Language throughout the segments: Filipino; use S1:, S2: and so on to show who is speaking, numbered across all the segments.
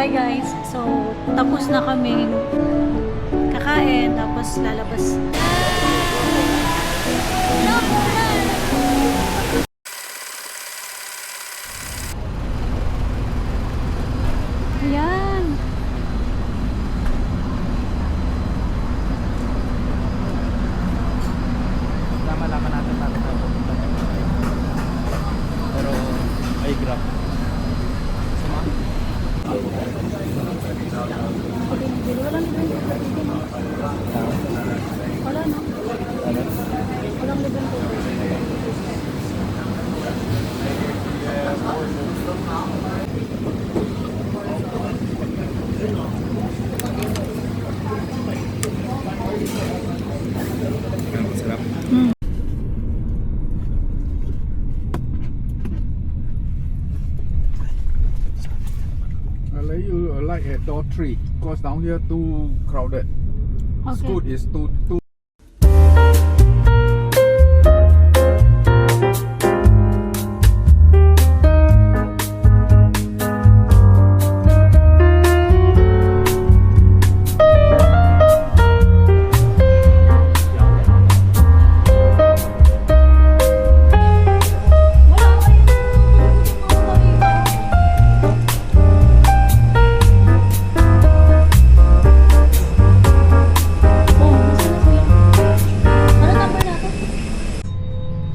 S1: Hi guys, so tapos na kami kakain, tapos lalabas. Ayan.
S2: Lama-lama natin natin na pupunta. Pero ay grab. Sama?
S1: Wala no? Walang liban po.
S2: Sarap.
S3: Like you like at door 3 because down here too crowded.
S1: Okay.
S3: Scoot is too.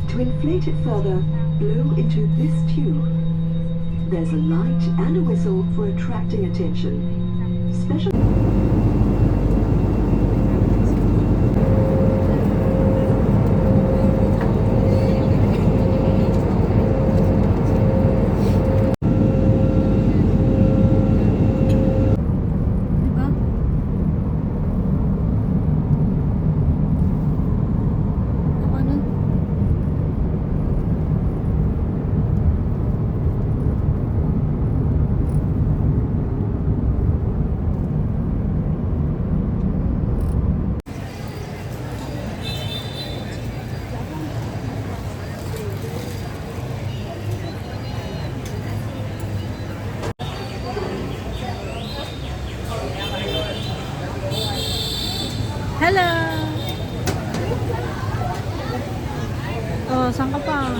S4: To inflate it further, blow into this tube. There's a light and a whistle for attracting attention. Special.
S1: Diba? Ano? Hello! Oh, saan ka pa?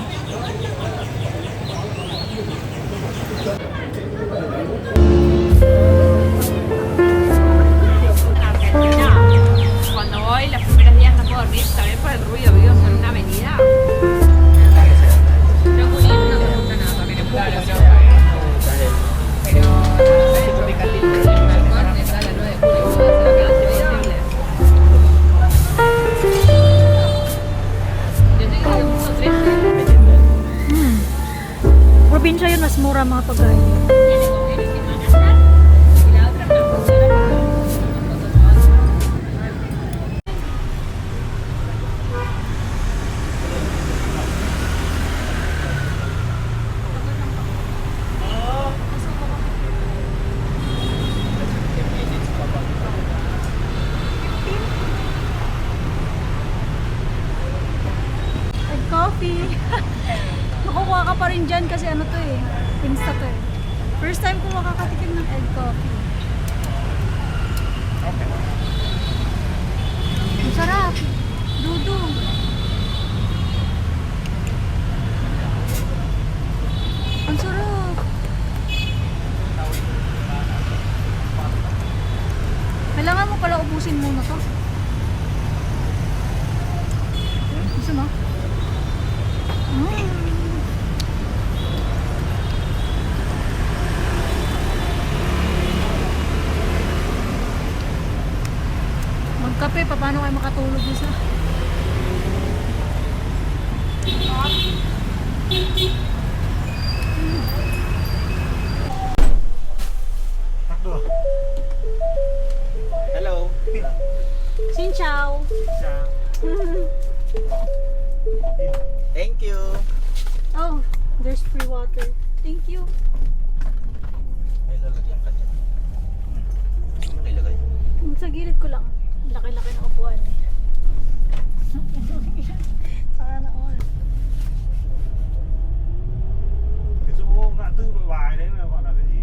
S5: Cuando voy los primeros días no puedo dormir también por el ruido, vivo en una avenida. No me gusta nada también en Claro, pero el balcón está a la 9 de julio, se va a quedar terrible. Yo tengo de 1.13.
S1: Probinsya yun, mas mura mga pagkain.
S5: Tiene comer y Semana Santa y la otra no funciona para nosotros.
S1: Egg coffee. Makukuha ka pa rin dyan kasi ano to eh. Insta to eh. First time ko makakatikim ng egg coffee. Ang sarap. Dudu. Ang sarap. Kailangan mo pala ubusin muna to. Gusto mo? Magkape, paano kayo makatulog isa?
S2: Hello.
S1: Xin chào.
S2: Thank you.
S1: Oh, there's free water. Thank you.
S2: May lalagyan ka dyan. Ano nilagay?
S1: Sa gilid ko lang. Laki-laki na upuan eh. Sana all.
S6: Cái chỗ ngã tư Nội Bài đấy là gọi là cái gì?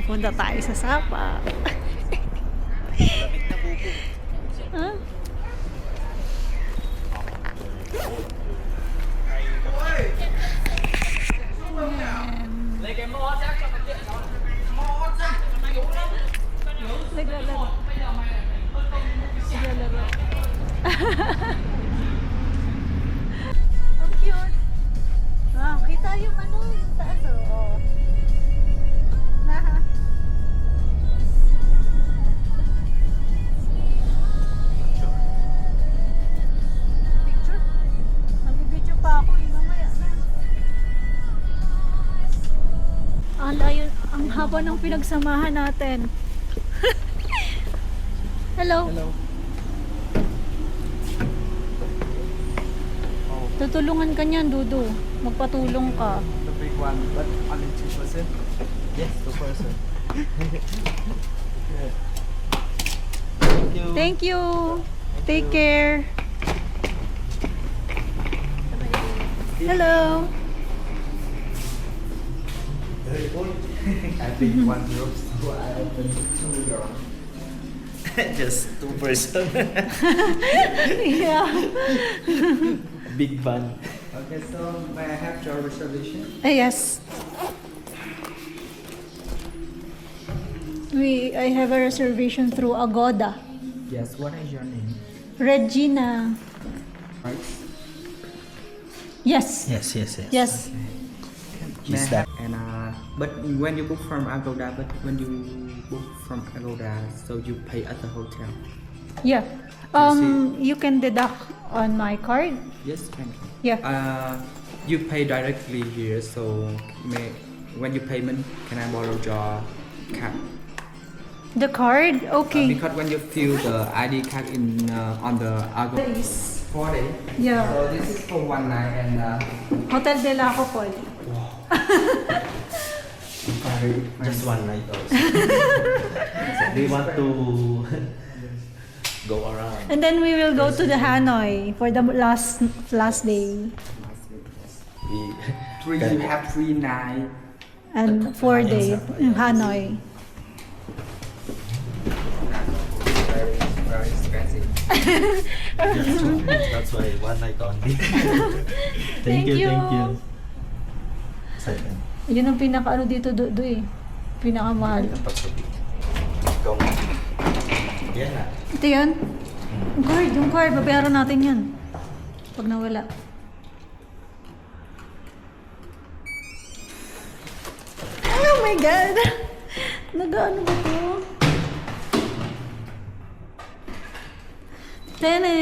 S1: Papunta tayo sa Sapa.
S2: Lamig na bubo.
S1: Huh? Naglalaro. Naglalaro. Ang cute. Wow, kita yung ano, yung taas oh. Naha. Picture? Magbibidyo pa ako, mamaya na. Ang layo, ang haba ng pinagsamahan natin. Hello.
S2: Hello.
S1: Tutulungan ka niyan, Dudu. Magpatulong ka.
S3: The big one, but only 2%.
S2: Yes, 2%. Thank you.
S1: Thank you. Take care. Hello.
S3: I think 1 euro, so I open 2 euro.
S2: Just 2%.
S1: Yeah.
S2: Big van.
S3: Okay, so may I have your reservation?
S1: Yes. I have a reservation through Agoda.
S3: Yes, what is your name?
S1: Regina.
S3: Right.
S2: Yes,
S1: Yes.
S2: yes, yes.
S1: Yes.
S2: She's that.
S3: And but when you book from Agoda, but when you book from Agoda, so you pay at the hotel.
S1: Yeah. You can deduct on my card.
S3: Yes, can.
S1: Yeah.
S3: You pay directly here, so when you payment, can I borrow your card?
S1: The card? Okay.
S3: Because when you fill the ID card in on the Agoda,
S1: Days.
S3: 4 days.
S1: Yeah.
S3: So this is for 1 night and
S1: Hotel de la Copol.
S2: Just one night also. We want to go around.
S1: And then we will go to the Hanoi for the last day.
S2: We
S3: you have 3 nights.
S1: And 4 days in Hanoi.
S3: Very, very expensive.
S2: That's why one night only.
S1: Thank you.
S2: Thank you. Second.
S1: Yun ang pinaka dito eh. Pinakamahal.
S2: Ikaw mo. Yan na.
S1: Ito yan. Yung card, babayaran natin yan. Pag nawala. Oh my God! Nag-ano ba to? Tene!